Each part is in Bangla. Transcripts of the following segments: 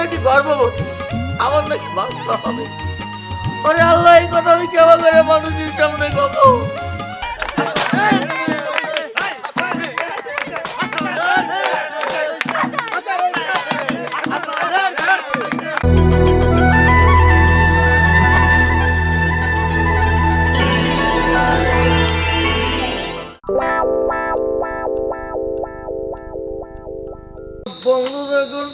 নাকি গর্ভবতী, আমার নাকি বাচ্চা হবে। ওরে আল্লাহ, এই কথা আমি কেমন করে মানুষের সামনে কব? বন্ধু দেখুন,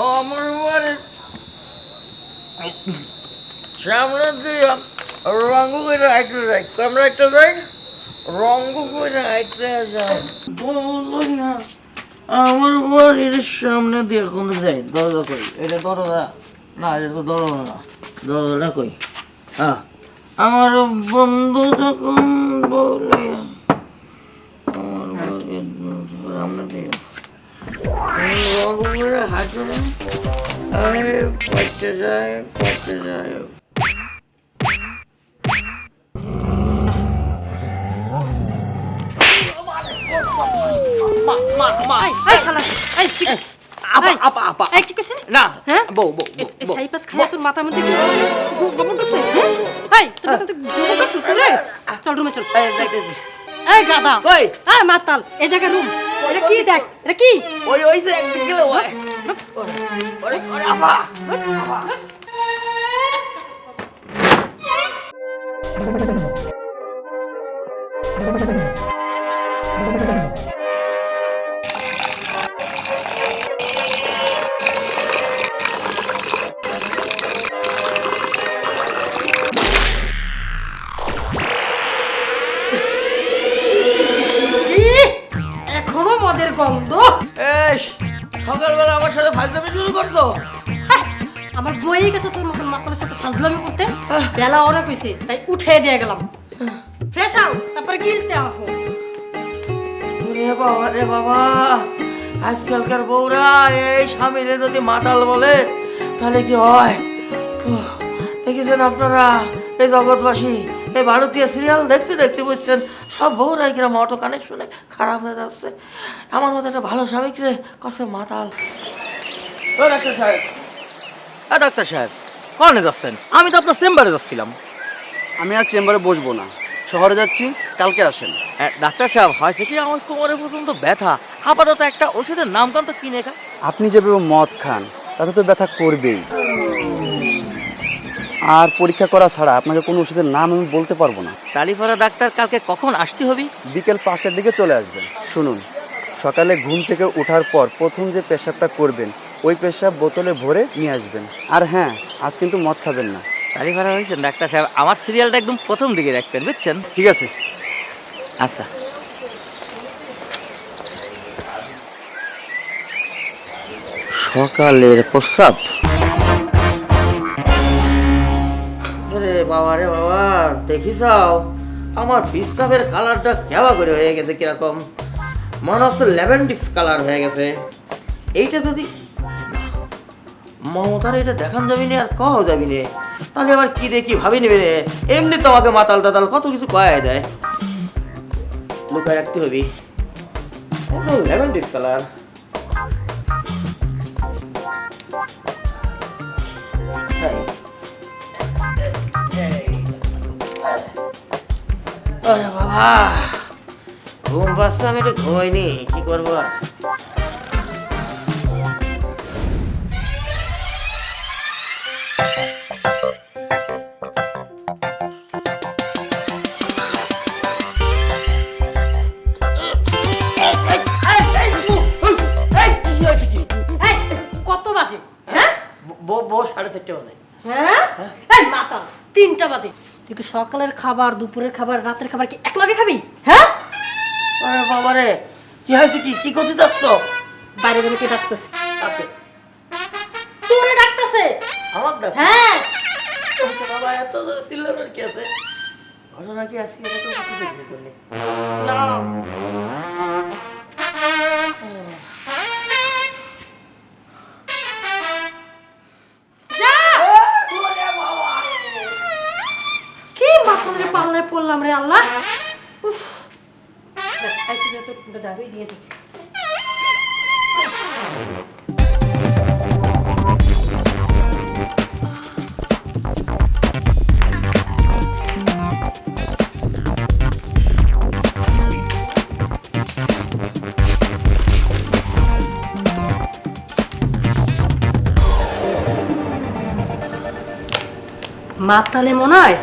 আমার বাড়ির সামনে দিয়ে রঙ্গ করে হাইটে যাই, আমরা একটা যাই রঙ্গ করে হাইটে যাই। বললো না আমার বাড়ির সামনে দিয়ে কোনো যাই, দরজা কই? এটা দরজা না, এটা তো দরজা না, দরজাটা কই? হ্যাঁ, আমার বন্ধু যখন বলে আমার বাড়ির সামনে দিয়ে রঙ্গ করে হাঁটে পড়তে যায়, পড়তে যায়। চল রুমে চল। এই গাদা, এই মাতাল, এই জায়গায় রুম। এটা কি দেখ, এটা কি? ওই ওই যে একদিন গেল ওই ওরে ওরে আপা এখনো মদের গন্ধ। সকালবেলা আমার সাথে ফাজলামি শুরু করতো। আমার বই গেছে তোর মতন মাতালের সাথে ফাজলামি করতে। বেলা অনেক হয়েছে, তাই উঠে দিয়ে গেলাম। ফ্রেশ আও, তারপরে গিলতে আহো। রে বাবা রে বাবা, আজকালকার বউরা এই স্বামীরে যদি মাতাল বলে তাহলে কি হয়? দেখেছেন আপনারা এই জগৎবাসী, এই ভারতীয় সিরিয়াল দেখতে দেখতে বুঝছেন সব বউরা কিরম অটো কানেকশনে খারাপ হয়ে যাচ্ছে। আমার মতো একটা ভালো স্বামী রে কসে মাতাল। ও ডাক্তার সাহেব, ডাক্তার সাহেব কনে যাচ্ছেন? আমি তো আপনার চেম্বারে যাচ্ছিলাম। আমি আর চেম্বারে বসবো না, শহরে যাচ্ছি, কালকে আসেন। ডাক্তার সাহেব, হয়েছে কি আমার কোমরে পর্যন্ত ব্যথা, আপাতত একটা ওষুধের নামগান তো কিনে খা। আপনি যেভাবে মদ খান তাতে তো ব্যথা করবেই, আর পরীক্ষা করা ছাড়া আপনাকে কোনো ওষুধের নাম আমি বলতে পারবো না। তালিপাড়া ডাক্তার, কালকে কখন আসতে হবে? বিকেল 5টার দিকে চলে আসবেন। শুনুন, সকালে ঘুম থেকে ওঠার পর প্রথম যে পেশাবটা করবেন ওই পেশাব বোতলে ভরে নিয়ে আসবেন। আর হ্যাঁ, আজ কিন্তু মদ খাবেন না। তালিপাড়া হয়েছেন ডাক্তার সাহেব, আমার সিরিয়ালটা একদম প্রথম দিকে রাখবেন, বুঝছেন? ঠিক আছে। আচ্ছা। সকালের প্রস্রাব। রে বাবা রে বাবা, দেখিসাও আমার প্রস্রাবের কালারটা কেমন করে হয়ে গেছে, কিরকম মনে হচ্ছে ল্যাভেন্ডিক্স কালার হয়ে গেছে। এইটা যদি মমতার এটা দেখান যাবি না আর কও যাবি না, তাহলে আবার কি দেখি ভাবি নেবে রে। এমনি তো আমাকে মাতাল টাতাল কত কিছু কয়া যায়, লুকায় রাখতে হবি। ল্যাভেন্ডিক্স কালার। আরে বাবা, ঘুম পাচ্ছে, আমি একটু ঘুমাইনি, কি করবো আর। কত বাজে? হ্যাঁ, 4:30 বাজে। হ্যাঁ, এই মাতাল, 3টা বাজে। তুই কি সকালের খাবার, দুপুরের খাবার, রাতের খাবার কি একলগে খাবি? হ্যাঁ? আরে বাবা রে, কি হয়েছে? কি কি করতে যাচ্ছ? বাইরে বেরোতে ডাকতেছে। আচ্ছা, তোরে ডাকতেছে। আমার ডাক? হ্যাঁ। বাবা, এত জোরে চিল্লানোর কি আছে? ঘটনা কি আজকে এত কিছু দেখবি করলে? না। কি মাথায় পাল্লায় পড়লাম রে আল্লাহ। উফ, যাবি দিয়ে মাতালে মনে হয়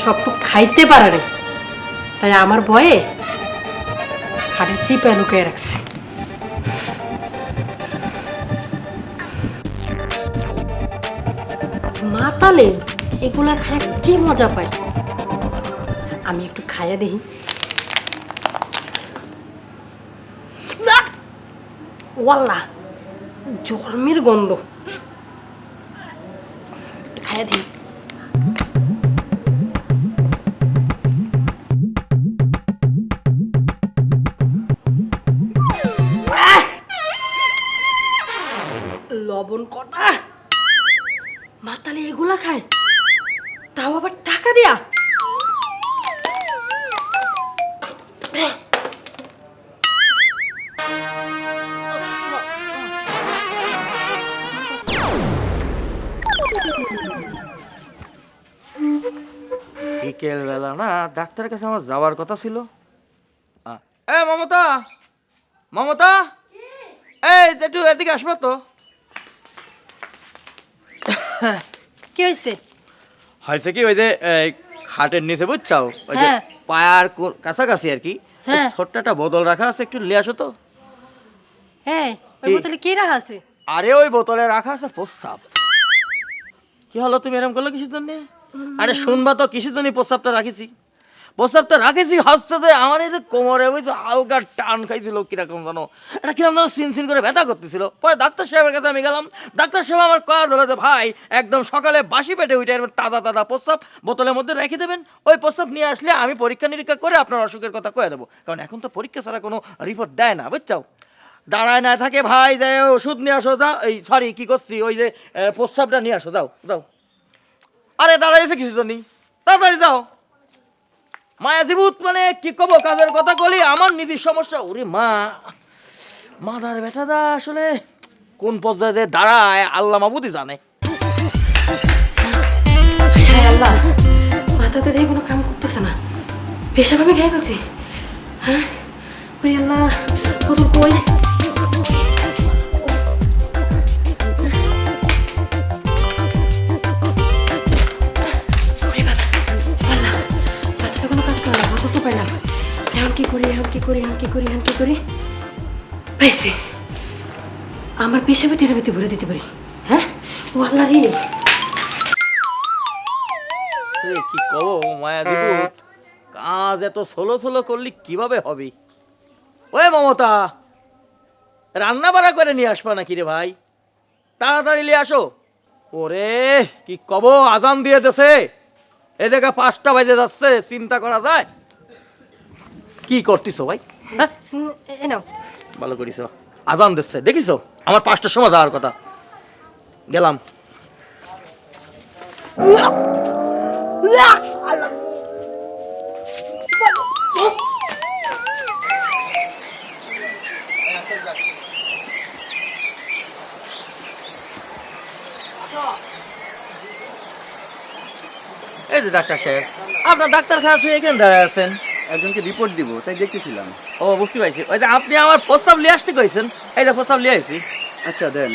সবটুক খাইতে পারে রে, তাই আমার ভয়ে খাটে চিপে লুকিয়ে রাখছে। মাতালে এগুলা খায় কি মজা পায়, আমি একটু খাইয়া দেখি। না, ওয়াল্লা জন্মের গন্ধ, খাইয়া দেখি। লবণ কটা, মাতালে এগুলা খায়, তাও আবার টাকা দিয়া। বিকেল বেলা না ডাক্তারের কাছে আমার যাওয়ার কথা ছিল। এ মমতা, মমতা, এই একটু এদিকে আসবো তো। কি হয়েছে? হয়েছে কি, ওই যে খাটের নিচে বুঝছাও, ওই যে হ্যাঁ। পায়ার কাছাকাছি আর কি, হ্যাঁ। ছোট্ট একটা বোতল রাখা আছে, একটু নিয়ে আসো তো। হ্যাঁ, ওই কি? বোতলে কি রাখা আছে? আরে ওই বোতলে রাখা আছে প্রস্রাব। কি হলো, তুমি এরকম করলো কিসের জন্য? আরে শুনবা তো, কিসের জন্য প্রস্রাবটা রাখিছি? প্রস্রাবটা রাখেছি হচ্ছে যে আমার এই যে কোমরে ওই যে হালকা টান খাইছিল, কিরকম জানো, এটা কিরকম যেন সিন করে ব্যথা করতেছিল। পরে ডাক্তার সাহেবের কাছে আমি গেলাম, ডাক্তার সাহেব আমার কয়া ধরে যে ভাই একদম সকালে বাসি পেটে উঠে তাজা তাজা প্রস্রাব বোতলের মধ্যে রেখে দেবেন, ওই প্রস্রাব নিয়ে আসলে আমি পরীক্ষা নিরীক্ষা করে আপনার অসুখের কথা কয়ে দেবো, কারণ এখন তো পরীক্ষা ছাড়া কোনো রিপোর্ট দেয় না, বুঝছাও। দাঁড়ায় না থাকে ভাই, যাই ওষুধ নিয়ে আসো, যাও। এই সরি, কি করছি, ওই যে প্রস্রাবটা নিয়ে আসো, যাও যাও। আরে দাঁড়াইছে কিছু তো নেই, তাড়াতাড়ি যাও। মায়া জীবুত মানে কি কব, কাজের কথা বলি, আমার নিজের সমস্যা। ওরে মা, মাদার বেটাদা আসলে কোন পর্যায়ে দাঁড়ায় আল্লাহ মাবুদি জানে। হ্যাঁ আল্লাহ, মাথাতে দিয়ে কোনো কাম করতেছে না, পেশাব আমি খাই ফেলছি। হ্যাঁ, ওরে আল্লাহ, বোতল কই? ওরে বাবা, আল্লাহ, মাথাতে কোনো কাজ করে না, বোতল তো পাইলাম। এখন কি করি, এখন কি করি, এখন কি করি, এখন কি করি? পাইছি, আমার পেশাবে টিটাবিতে ভরে দিতে পারি। হ্যাঁ, ও আল্লাহ রে, কি কব মায়া জীবুত, কাজ এত সোলো সোলো করলি কিভাবে হবে? ওই মমতা, রান্না বাড়া করে নিয়ে আসবা নাকি রে ভাই? তাড়াতাড়ি নিয়ে আসো। ওরে কি কব, আজান দিয়ে দেছে, এদিকে 5টা বাজে যাচ্ছে, চিন্তা করা যায়? কি করতিছো ভাই? হ্যাঁ, এ নাও। ভালো করিস, আজান দিচ্ছে দেখিছো, আমার 5টার সময় যাওয়ার কথা। গেলাম। এই যে ডাক্তার সাহেব, আপনার ডাক্তারখানা থেকে এখানে দাঁড়ায় আছেন। একজনকে রিপোর্ট দিব, তাই দেখতেছিলাম। ও বুঝতে পারছি, ওই যে আপনি আমার প্রস্তাব নিয়ে আসতে কইছেন, এই যে প্রস্তাব নিয়ে আসছি। আচ্ছা দেন,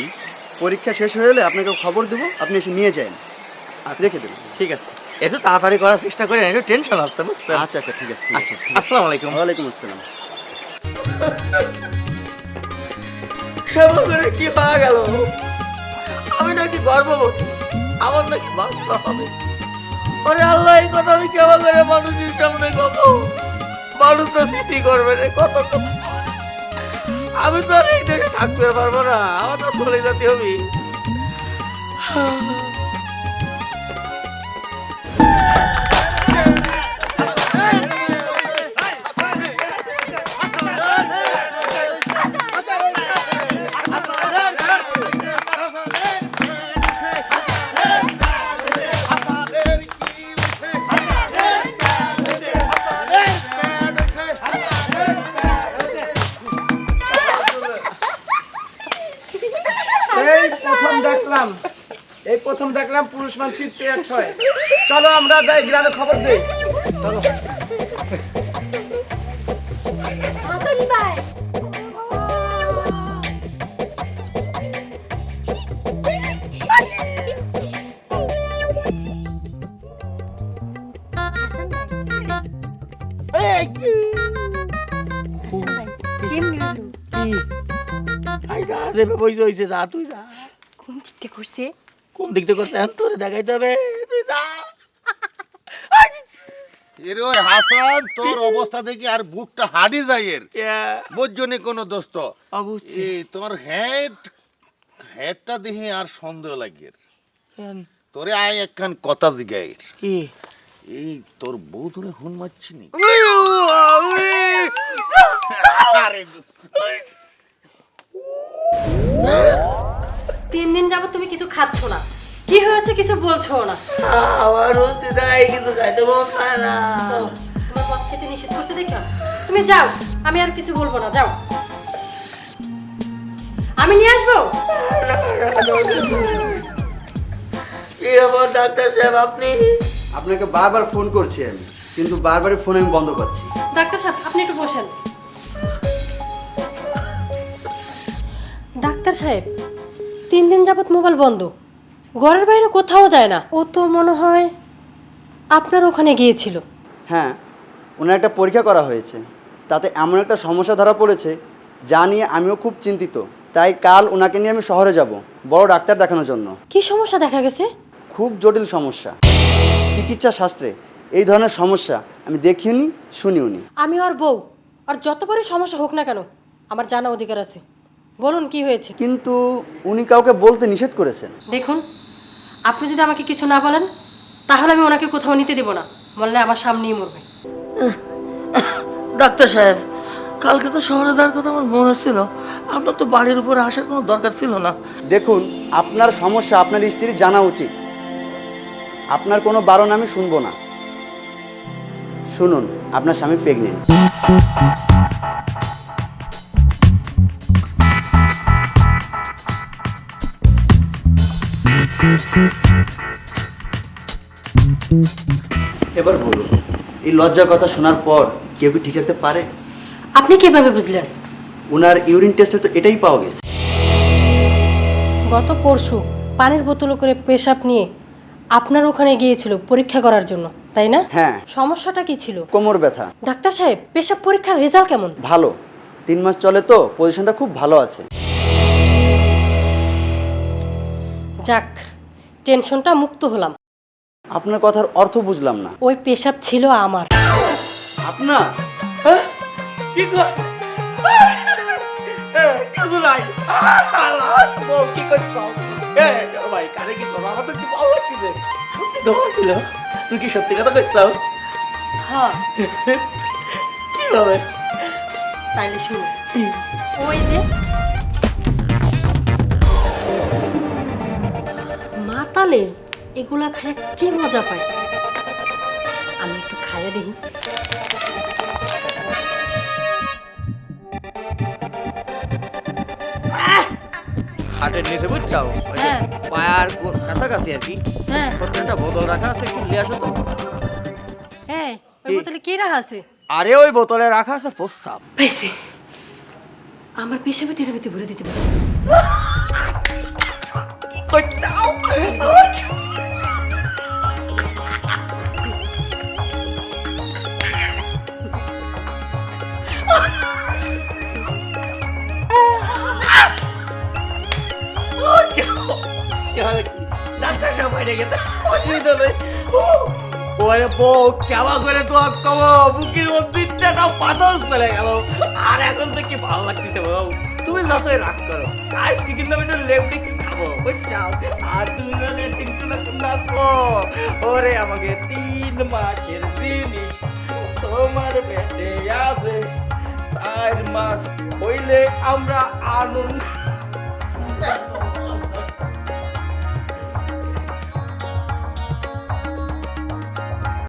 পরীক্ষা শেষ হয়ে গেলে আপনাকে খবর দেবো, আপনি এসে নিয়ে যান। রেখে দেবেন। ঠিক আছে, একটু তাড়াতাড়ি করার চেষ্টা করেন, একটু টেনশন আসতে, বুঝতে? আচ্ছা আচ্ছা, ঠিক আছে, ঠিক আছে। আসসালামু আলাইকুম। ওয়ালাইকুম আসসালাম। কেমন করে কি পাওয়া গেল? আমি নাকি গর্ভবতী, আমার নাকি বাচ্চা হবে। আরে আল্লাহ, এই কথা আমি কেমন করে মানুষের সামনে কব? মানুষ তো স্মৃতি করবে রে, কত কত। আমি তো আর এই দেশে থাকতে পারবো না, আমার তো চলে যেতে হবে। প্রথম দেখলাম পুরুষ মানুষের পেট হয়। চলো আমরা যাই গ্রামে খবর দেই। চলো। হাসান ভাই আই যা দেবে বইছে হইছে, যা তুই যা। কোন দিকটা করছে? কোন দিক থেকে করতে তোরে দেখাইতে হবে, তুই যা। এর ওই হাসান, তোর অবস্থা দেখি আর বুকটা হাঁটি যায় এর। বুঝছনি কোন দোস্ত? অবুঝছি। এই তোর হেডটা দেখি আর সন্দেহ লাগে। তোরে আয় একখান কথা জিগাই। কি? এই তোর বউ তোরে হুন মারছি নি? আরে 3 দিন যাবত তুমি কিছু খাচ্ছ না, কি হয়েছে কিছু বলছো না। আমার হচ্ছে তাই, কিন্তু খাইতে মন চায় না। ও, তোমার পথ খেতে নিষেধ করতে দেখো। তুমি যাও, আমি আর কিছু বলবো না, যাও। আমি নিয়ে আসবো। কি খবর ডাক্তার সাহেব? আপনি? আপনাকে বারবার ফোন করছি আমি, কিন্তু বারবারই ফোন আমি বন্ধ পাচ্ছি। ডাক্তার সাহেব আপনি একটু বসেন। ডাক্তার সাহেব 3 দিন যাবত মোবাইল বন্ধ, ঘরের বাইরে কোথাও যায় না। ও তো মনে হয় আপনার ওখানে গিয়েছিল। হ্যাঁ, ওনার একটা পরীক্ষা করা হয়েছে, তাতে এমন একটা সমস্যা ধরা পড়েছে যা নিয়ে আমিও খুব চিন্তিত। তাই কাল ওনাকে নিয়ে আমি শহরে যাব বড় ডাক্তার দেখানোর জন্য। কি সমস্যা দেখা গেছে? খুব জটিল সমস্যা। চিকিৎসা শাস্ত্রে এই ধরনের সমস্যা আমি দেখিনি, শুনিওনি। আমি ওর বউ, আর যত বড় সমস্যা হোক না কেন আমার জানা অধিকার আছে। বলুন কি হয়েছে? কিন্তু উনি কাউকে বলতে নিষেধ করেছেন। দেখুন, আপনি যদি আমাকে কিছু না বলেন তাহলে আমি ওনাকে কোথাও নিতে দেব না, বললে আমার সামনেই মরবে। ডাক্তার সাহেব, কালকে তো শহরে যাওয়ার কথা আমার মনে ছিল, আপনার তো বাড়ির উপরে আসার কোনো দরকার ছিল না। দেখুন, আপনার সমস্যা আপনার স্ত্রীর জানা উচিত। আপনার কোনো বারণ আমি শুনবো না। শুনুন, আপনার স্বামী প্রেগনেন্ট। এবার বলুন, এই লজ্জার কথা শোনার পর কেউ কি ঠিক থাকতে পারে? আপনি কিভাবে বুঝলেন? ওনার ইউরিন টেস্টে তো এটাই পাওয়া গেছে। গত পরশু পানির বোতল করে পেশাব নিয়ে আপনার ওখানে গিয়েছিল পরীক্ষা করার জন্য, তাই না? হ্যাঁ। সমস্যাটা কি ছিল? কোমর ব্যথা। ডাক্তার সাহেব পেশাব পরীক্ষার রেজাল্ট কেমন? ভালো, 3 মাস চলে তো পজিশনটা খুব ভালো আছে। যাক, টেনশনটা মুক্ত হলাম। আপনার কথার অর্থ বুঝলাম না। ওই পেশাব ছিল আমার। আপনার? হ্যাঁ? কি কর? কিছু নাই। বউ, কি করছো? ভাই কারে কি করবো? আমার তো কি ভালো লাগছে। দোষ ছিল। তুই কি সত্যি কথা কইছাও? হ্যাঁ, কিভাবে? তাইলে শুনো। ওই যে মাতালে এগুলা খায় কি মজা পায়, আমি একটু খাইয়া দেখি। হাটের নিচে বুঝছাও? হ্যাঁ। পায়ার কাছাকাছি আর কি। হ্যাঁ একটা বোতল রাখা আছে, একটু নিয়ে আসো তো। হ্যাঁ, ওই বোতলে কি রাখা আছে? আরে ওই বোতলে রাখা আছে প্রস্রাব। পাইছি, আমার পেশাবে টিড়াবিতে ভরে দিতে পারে। করছাও? ডাক্তার সাহেব বাইরে গেছে, অসুবিধা নেই। ওরে বউ, কেমন করে তো কম বুকের মধ্যে পাথর চলে গেল। আর এখন তো কি ভালো লাগতেছে বউ। তুমি যতই রাগ করো, আজকে কিন্তু আমি একটু লেবরিক্স খাবো, বুঝছাও? আর তুমি জানে কিন্তু নাচবো। ওরে আমাকে 3 মাসের জিনিস তোমার পেটে আছে, 4 মাস হইলে আমরা আনন্দ